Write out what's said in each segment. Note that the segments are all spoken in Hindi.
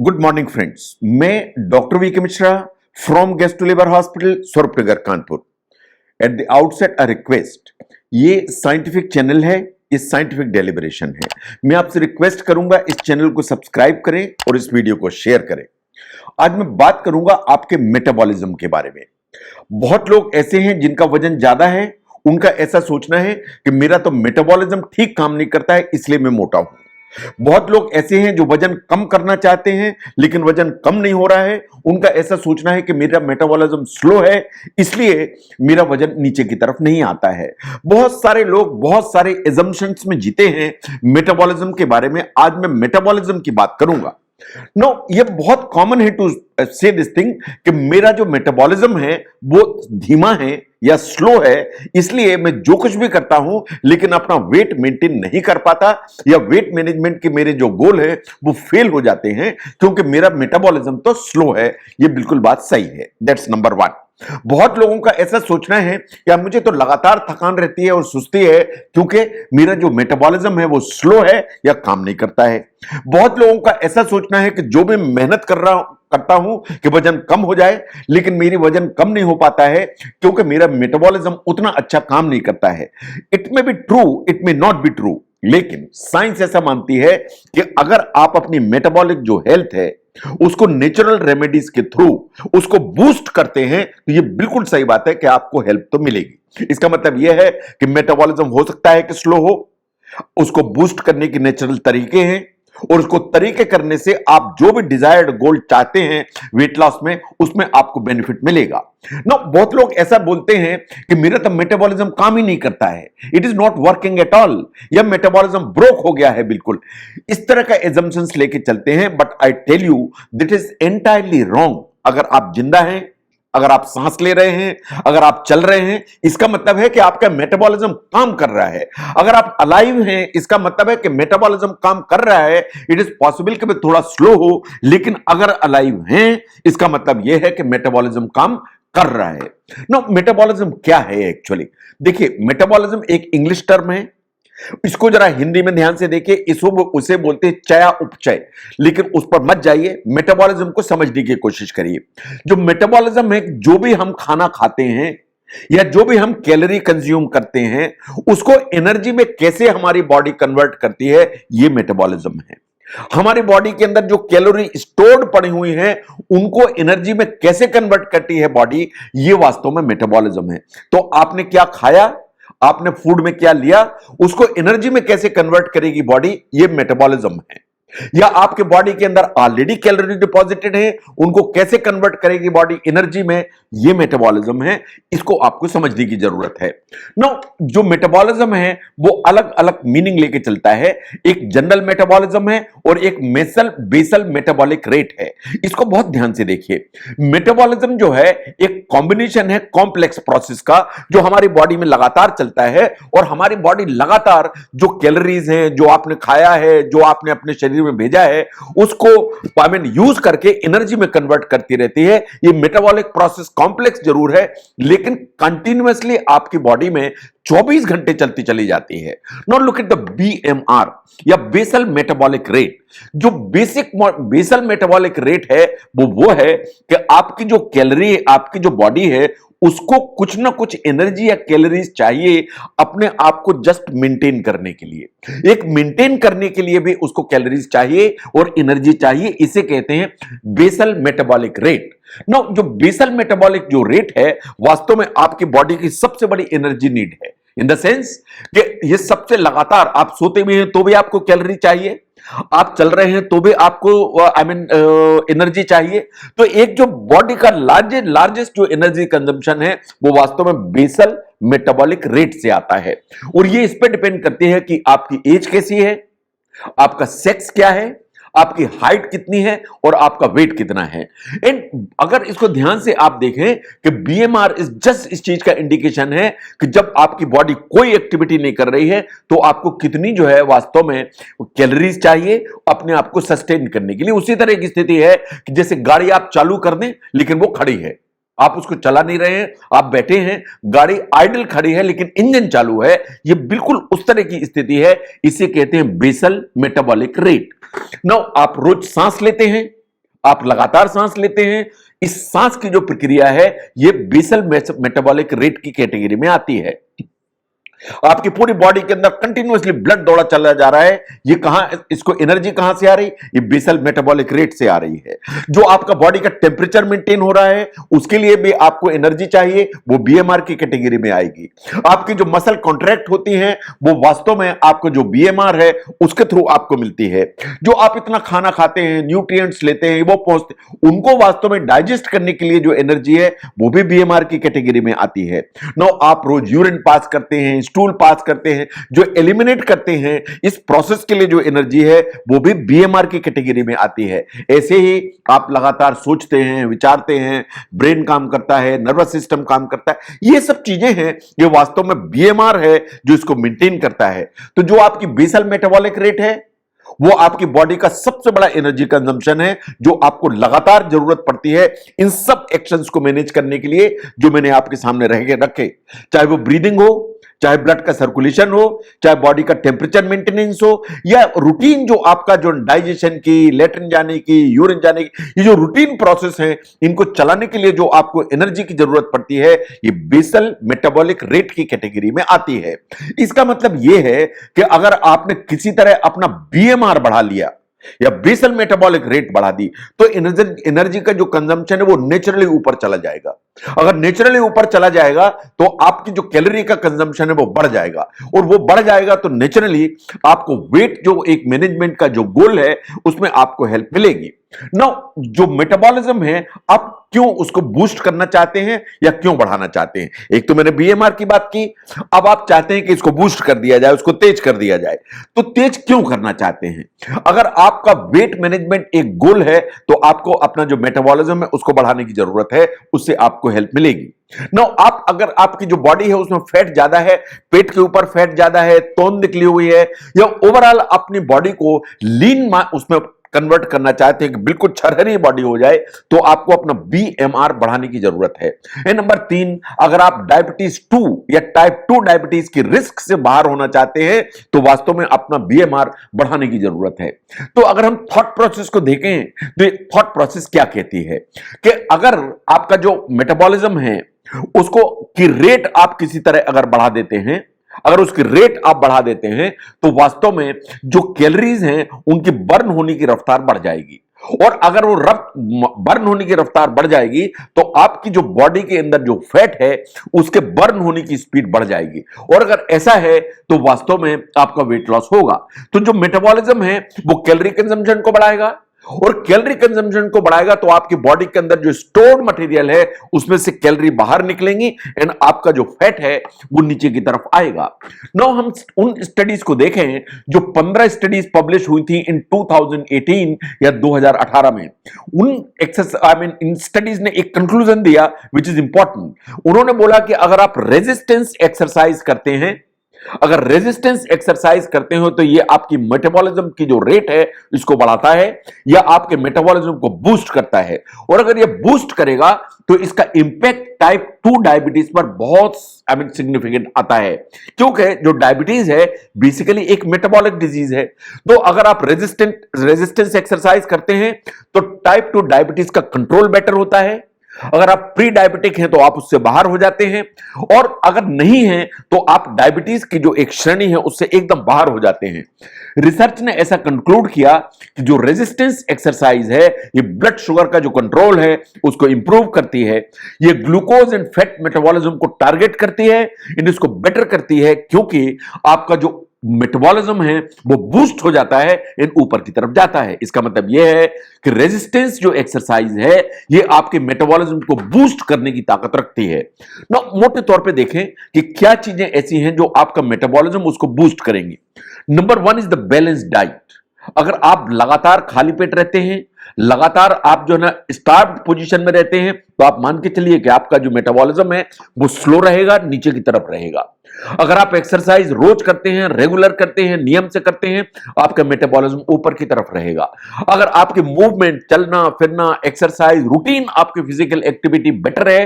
गुड मॉर्निंग फ्रेंड्स, मैं doctor V K Mishra from gastro liver hospital Swaroopnagar Kanpur. At the outset a request, ये साइंटिफिक चैनल है, ये साइंटिफिक डेलिब्रेशन है। मैं आपसे रिक्वेस्ट करूंगा इस चैनल को सब्सक्राइब करें और इस वीडियो को शेयर करें। आज मैं बात करूंगा आपके मेटाबॉलिज्म के बारे में। बहुत लोग ऐसे हैं जिनका वजन ज्यादा है, उनका ऐसा सोचना है कि मेरा तो मेटाबॉलिज्म ठीक काम नहीं करता है इसलिए मैं मोटा हूं। बहुत लोग ऐसे हैं जो वजन कम करना चाहते हैं लेकिन वजन कम नहीं हो रहा है, उनका ऐसा सोचना है कि मेरा मेटाबॉलिज्म स्लो है इसलिए मेरा वजन नीचे की तरफ नहीं आता है। बहुत सारे लोग बहुत सारे एजम्पशंस में जीते हैं मेटाबॉलिज्म के बारे में। आज मैं मेटाबॉलिज्म की बात करूंगा। नो, ये बहुत कॉमन है टू से दिस थिंग कि मेरा जो मेटाबॉलिज्म है वो धीमा है या स्लो है, इसलिए मैं जो कुछ भी करता हूं लेकिन अपना वेट मेंटेन नहीं कर पाता, या वेट मैनेजमेंट के मेरे जो गोल है वो फेल हो जाते हैं क्योंकि मेरा मेटाबॉलिज्म तो स्लो है। ये बिल्कुल बात सही है। That's number one. बहुत लोगों का ऐसा सोचना है कि मुझे तो लगातार थकान रहती है और सुस्ती है क्योंकि मेरा जो मेटाबॉलिज्म है वो स्लो है या काम नहीं करता है। बहुत लोगों का ऐसा सोचना है कि जो भी मेहनत करता हूं कि वजन कम हो जाए, लेकिन मेरी वजन कम नहीं हो पाता है क्योंकि मेरा मेटाबॉलिज्म उतना अच्छा काम नहीं करता है। It may be true, it may not be true, लेकिन साइंस ऐसा मानती है कि अगर आप अपनी मेटाबॉलिक जो हेल्थ है उसको नेचुरल रेमेडीज के थ्रू उसको बूस्ट करते हैं तो ये बिल्कुल सही बात है कि आपको हेल्प तो मिलेगी। इसका मतलब यह है कि मेटाबॉलिज्म हो सकता है कि स्लो हो, उसको बूस्ट करने के नेचुरल तरीके हैं और उसको तरीके करने से आप जो भी डिजायर्ड गोल चाहते हैं वेट लॉस में, उसमें आपको बेनिफिट मिलेगा। नो, बहुत लोग ऐसा बोलते हैं कि मेरा तो मेटाबॉलिज्म काम ही नहीं करता है, it is not working at all, या मेटाबॉलिज्म ब्रोक हो गया है। बिल्कुल इस तरह का एजम्पशंस लेके चलते हैं, but I tell you that is entirely wrong. अगर आप जिंदा हैं, अगर आप सांस ले रहे हैं, अगर आप चल रहे हैं, इसका मतलब है कि आपका मेटाबॉलिज्म काम कर रहा है। अगर आप अलाइव हैं, इसका मतलब है कि मेटाबॉलिज्म काम कर रहा है। इट इज पॉसिबल कि मैं थोड़ा स्लो हो, लेकिन अगर अलाइव हैं इसका मतलब यह है कि मेटाबॉलिज्म काम कर रहा है। नो, मेटाबॉलिज्म क्या है एक्चुअली? देखिए, मेटाबॉलिज्म एक इंग्लिश टर्म है। इसको जरा हिंदी में ध्यान से देखिए, उसे बोलते हैं चया उपचय, लेकिन उस पर मत जाइए, मेटाबॉलिज्म को समझने की कोशिश करिए। जो मेटाबॉलिज्म है, जो भी हम खाना खाते हैं या जो भी हम कैलोरी कंज्यूम करते हैं उसको एनर्जी में कैसे हमारी बॉडी कन्वर्ट करती है, ये मेटाबॉलिज्म है। हमारी बॉडी के अंदर जो कैलोरी स्टोर्ड पड़ी हुई हैं उनको एनर्जी में कैसे कन्वर्ट करती है बॉडी, ये वास्तव में मेटाबॉलिज्म है। तो आपने क्या खाया, आपने फूड में क्या लिया, उसको एनर्जी में कैसे कन्वर्ट करेगी बॉडी, ये मेटाबॉलिज्म है। या आपके बॉडी के अंदर ऑलरेडी कैलोरी डिपॉजिटेड है, उनको कैसे कन्वर्ट करेगी बॉडी एनर्जी में, ये मेटाबॉलिज्म है। इसको आपको समझने की जरूरत है। नो, जो मेटाबॉलिज्म है वो अलग अलग मीनिंग लेके चलता है। एक जनरल मेटाबॉलिज्म है और एक बेसल मेटाबॉलिक रेट है। इसको बहुत ध्यान से देखिए। मेटाबॉलिज्म जो है एक कॉम्बिनेशन है कॉम्प्लेक्स प्रोसेस का, जो हमारी बॉडी में लगातार चलता है और हमारी बॉडी लगातार जो कैलोरीज हैं, जो आपने खाया है, जो आपने अपने शरीर में भेजा है, उसको यूज करके एनर्जी में कन्वर्ट करती रहती है। ये मेटाबॉलिक प्रोसेस कॉम्प्लेक्स जरूर है, लेकिन कंटिन्यूअसली आपकी बॉडी में 24 घंटे चलती चली जाती है। Now look at the BMR या बेसल मेटाबॉलिक रेट। जो बेसल मेटाबॉलिक रेट है वो है कि आपकी जो कैलोरी, आपकी जो बॉडी है उसको कुछ ना कुछ एनर्जी या कैलोरीज चाहिए अपने आप को जस्ट मेंटेन करने के लिए। एक मेंटेन करने के लिए भी उसको कैलोरीज चाहिए और एनर्जी चाहिए। इसे कहते हैं बेसल मेटाबॉलिक रेट। नो, जो बेसल मेटाबॉलिक जो रेट है वास्तव में आपकी बॉडी की सबसे बड़ी एनर्जी नीड है, इन द सेंस कि ये सबसे लगातार, आप सोते भी हैं तो भी आपको कैलोरी चाहिए, आप चल रहे हैं तो भी आपको एनर्जी चाहिए। तो एक जो बॉडी का लार्जेस्ट जो एनर्जी कंजम्पशन है वो वास्तव में बेसल मेटाबॉलिक रेट से आता है। और ये इस पे डिपेंड करती है कि आपकी एज कैसी है, आपका सेक्स क्या है, आपकी हाइट कितनी है और आपका वेट कितना है। एंड अगर इसको ध्यान से आप देखें कि बीएमआर इस जस्ट इस चीज का इंडिकेशन है कि जब आपकी बॉडी कोई एक्टिविटी नहीं कर रही है तो आपको कितनी जो है वास्तव में कैलोरीज चाहिए अपने आप को सस्टेन करने के लिए। उसी तरह की स्थिति है कि जैसे गाड़ी आप चालू कर दें लेकिन वो खड़ी है, आप उसको चला नहीं रहे हैं, आप बैठे हैं, गाड़ी आइडल खड़ी है लेकिन इंजन चालू है। ये बिल्कुल उस तरह की स्थिति है, इसे कहते हैं बेसल मेटाबॉलिक रेट। नाउ आप रोज सांस लेते हैं, आप लगातार सांस लेते हैं, इस सांस की जो प्रक्रिया है ये बेसल मेटाबॉलिक रेट की कैटेगरी में आती है। आपकी पूरी बॉडी के अंदर कंटिन्यूअसली ब्लड दौड़ा चला जा रहा है, ये कहां, इसको एनर्जी कहां से आ रही, ये बेसल मेटाबॉलिक रेट से आ रही है। जो आपका बॉडी का टेम्परेचर मेंटेन हो रहा है उसके लिए भी आपको एनर्जी चाहिए, वो बीएमआर की कैटेगरी में आएगी। आपकी जो मसल कॉन्ट्रैक्ट होती हैं वो वास्तव में आपको जो बीएमआर है उसके थ्रू आपको मिलती है। जो आप इतना खाना खाते हैं, न्यूट्रिएंट्स लेते हैं, वो पहुंचते, उनको वास्तव में डाइजेस्ट करने के लिए जो एनर्जी है वो भी बीएमआर की कैटेगरी में आती है। नाउ आप रोज यूरिन पास करते हैं, स्टूल पास करते हैं, जो एलिमिनेट करते हैं, इस प्रोसेस के लिए जो एनर्जी है वो भी बीएमआर की कैटेगरी में आती है। ऐसे ही आप लगातार सोचते हैं, विचारते हैं, ब्रेन काम करता है, नर्वस सिस्टम काम करता है, ये सब चीजें हैं ये वास्तव में बीएमआर है जो इसको मेंटेन करता है। तो जो आपकी बेसल मेटाबॉलिक रेट है वो आपकी बॉडी का सबसे बड़ा एनर्जी कंजम्पशन है, जो आपको लगातार जरूरत पड़ती है इन सब एक्शंस को मैनेज करने के लिए जो मैंने आपके सामने रखे, चाहे वो ब्रीदिंग हो, चाहे ब्लड का सर्कुलेशन हो, चाहे बॉडी का टेम्परेचर मेंटेनेंस हो, या रूटीन जो आपका जो डाइजेशन की, लेट्रिन जाने की, यूरिन जाने की, ये जो रूटीन प्रोसेस है इनको चलाने के लिए जो आपको एनर्जी की जरूरत पड़ती है ये बेसल मेटाबॉलिक रेट की कैटेगरी में आती है। इसका मतलब ये है कि अगर आपने किसी तरह अपना बीएमआर बढ़ा लिया या बेसल मेटाबॉलिक रेट बढ़ा दी तो एनर्जी का जो कंजम्पशन है वो नेचुरली ऊपर चला जाएगा। अगर नेचुरली ऊपर चला जाएगा तो आपकी जो कैलोरी का कंजम्पशन है वो बढ़ जाएगा, और वो बढ़ जाएगा तो नेचुरली आपको वेट जो एक मैनेजमेंट का जो गोल है उसमें आपको हेल्प मिलेगी। नाउ जो मेटाबॉलिज्म है आप क्यों उसको बूस्ट करना चाहते हैं या क्यों बढ़ाना चाहते हैं? एक तो मैंने बीएमआर की बात की, अब आप चाहते हैं कि इसको बूस्ट कर दिया जाए, उसको तेज कर दिया जाए। तो तेज क्यों करना चाहते हैं? अगर आपका वेट मैनेजमेंट एक गोल है तो आपको अपना जो मेटाबॉलिज्म है उसको बढ़ाने की जरूरत है, उससे आपको हेल्प मिलेगी। नाउ आप अगर आपकी जो बॉडी है उसमें फैट ज्यादा है, पेट के ऊपर फैट ज्यादा है, तौन निकली हुई है, या ओवरऑल अपनी बॉडी को लीन उसमें कन्वर्ट करना चाहते हैं कि बिल्कुल छरहरी बॉडी हो जाए, तो आपको अपना बीएमआर बढ़ाने की जरूरत है। नंबर 3, अगर आप डायबिटीज 2 या टाइप 2 डायबिटीज की रिस्क से बाहर होना चाहते हैं तो वास्तव में अपना बीएमआर बढ़ाने की जरूरत है। तो अगर हम थॉट प्रोसेस को देखें तो थॉट प्रोसेस क्या कहती है कि अगर आपका जो मेटाबॉलिज्म है उसको की रेट आप किसी तरह अगर बढ़ा देते हैं, अगर उसकी रेट आप बढ़ा देते हैं तो वास्तव में जो कैलोरीज हैं उनकी बर्न होने की रफ्तार बढ़ जाएगी, और अगर वो बर्न होने की रफ्तार बढ़ जाएगी तो आपकी जो बॉडी के अंदर जो फैट है उसके बर्न होने की स्पीड बढ़ जाएगी, और अगर ऐसा है तो वास्तव में आपका वेट लॉस होगा। तो जो मेटाबॉलिज्म है वो कैलोरी कंजम्पशन को बढ़ाएगा, और कैलोरी कंजम्पशन को बढ़ाएगा तो आपकी बॉडी के अंदर जो स्टोर्ड मटेरियल है उसमें से कैलोरी बाहर निकलेंगी एंड आपका जो फैट है वो नीचे की तरफ आएगा। नाउ हम उन स्टडीज को देखें जो 15 स्टडीज पब्लिश हुई थी इन 2018 या 2018 में। इन स्टडीज ने एक कंक्लूजन दिया विच इज इंपॉर्टेंट। उन्होंने बोला कि अगर आप रेजिस्टेंस एक्सरसाइज करते हैं, अगर रेजिस्टेंस एक्सरसाइज करते हो तो ये आपकी मेटाबॉलिज्म की जो रेट है इसको बढ़ाता है या आपके मेटाबॉलिज्म को बूस्ट करता है, और अगर ये बूस्ट करेगा तो इसका इंपैक्ट टाइप 2 डायबिटीज पर बहुत सिग्निफिकेंट आता है, क्योंकि जो डायबिटीज है बेसिकली एक मेटाबॉलिक डिजीज है। तो अगर आप रेजिस्टेंस एक्सरसाइज करते हैं तो टाइप 2 डायबिटीज का कंट्रोल बेटर होता है। अगर आप प्री डायबिटिक हैं तो आप उससे बाहर हो जाते हैं, और अगर नहीं हैं तो आप डायबिटीज की जो एक श्रेणी है उससे एकदम बाहर हो जाते हैं। रिसर्च ने ऐसा कंक्लूड किया कि जो रेजिस्टेंस एक्सरसाइज है ये ब्लड शुगर का जो कंट्रोल है उसको इंप्रूव करती है, ये ग्लूकोज एंड फैट मेटाबॉलिज्म को टारगेट करती है, इसको बेटर करती है, क्योंकि आपका जो मेटाबॉलिज्म है वो बूस्ट हो जाता है इन ऊपर की तरफ जाता है। इसका मतलब यह है कि रेजिस्टेंस जो एक्सरसाइज है ये आपके मेटाबॉलिज्म को बूस्ट करने की ताकत रखती है। ना मोटे तौर पे देखें कि क्या चीजें ऐसी हैं जो आपका मेटाबॉलिज्म उसको बूस्ट करेंगी। Number 1 is the balanced diet. अगर आप लगातार खाली पेट रहते हैं, लगातार आप जो है ना स्टार्व्ड पोजीशन में रहते हैं, तो आप मान के चलिए कि आपका जो मेटाबॉलिज्म है वो स्लो रहेगा, नीचे की तरफ रहेगा। अगर आप एक्सरसाइज रोज करते हैं, रेगुलर करते हैं, नियम से करते हैं, आपका मेटाबॉलिज्म ऊपर की तरफ रहेगा। अगर आपके मूवमेंट, चलना फिरना, एक्सरसाइज रूटीन, आपकी फिजिकल एक्टिविटी बेटर है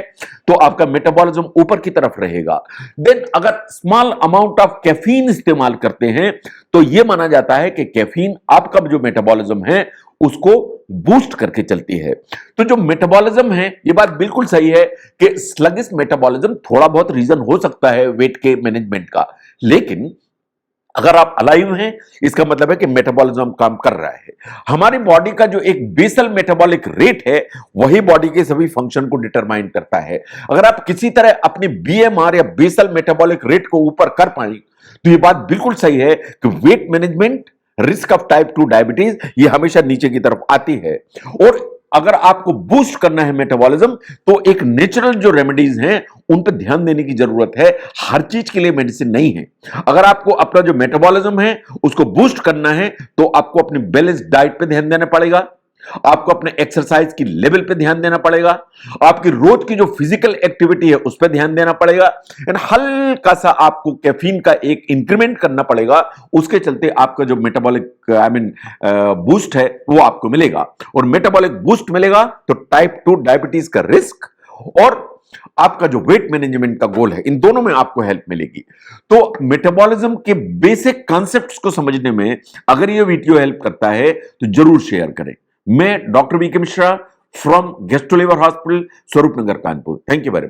तो आपका मेटाबॉलिज्म ऊपर की तरफ रहेगा। देन अगर स्मॉल अमाउंट ऑफ कैफीन इस्तेमाल करते हैं तो यह माना जाता है कि कैफीन आपका जो मेटाबॉलिज्म है उसको बूस्ट करके चलती है। तो जो मेटाबॉलिज्म है, यह बात बिल्कुल सही है कि स्लगिश मेटाबॉलिज्म थोड़ा बहुत रीजन हो सकता है वेट के मैनेजमेंट का, लेकिन अगर आप अलाइव हैं इसका मतलब है कि मेटाबॉलिज्म काम कर रहा है। हमारी बॉडी का जो एक बेसल मेटाबॉलिक रेट है वही बॉडी के सभी फंक्शन को डिटरमाइन करता है। अगर आप किसी तरह अपने बीएमआर या बेसल मेटाबॉलिक रेट को ऊपर कर पाए तो यह बात बिल्कुल सही है कि weight management, risk of type 2 diabetes ये हमेशा नीचे की तरफ आती है। और अगर आपको बूस्ट करना है मेटाबॉलिज्म तो एक नेचुरल जो रेमेडीज हैं उन पर ध्यान देने की जरूरत है। हर चीज के लिए मेडिसिन नहीं है। अगर आपको अपना जो मेटाबॉलिज्म है उसको बूस्ट करना है तो आपको अपनी बैलेंस डाइट पे ध्यान देना पड़ेगा, आपको अपने एक्सरसाइज की लेवल पे ध्यान देना पड़ेगा, आपकी रोज की जो फिजिकल एक्टिविटी है उस पर ध्यान देना पड़ेगा, एंड हल्का सा आपको कैफीन का एक इंक्रीमेंट करना पड़ेगा। उसके चलते आपका जो मेटाबॉलिक बूस्ट है वो आपको मिलेगा। और मेटाबॉलिक बूस्ट मिलेगा तो टाइप 2 डायबिटीज का रिस्क और आपका जो वेट मैनेजमेंट का गोल है, इन दोनों में आपको हेल्प मिलेगी। तो मेटाबॉलिज्म के बेसिक कॉन्सेप्ट्स को समझने में अगर ये वीडियो हेल्प करता है तो जरूर शेयर करें। मैं doctor V K Mishra from gastro liver hospital, Swaroop Nagar, Kanpur. Thank you very much.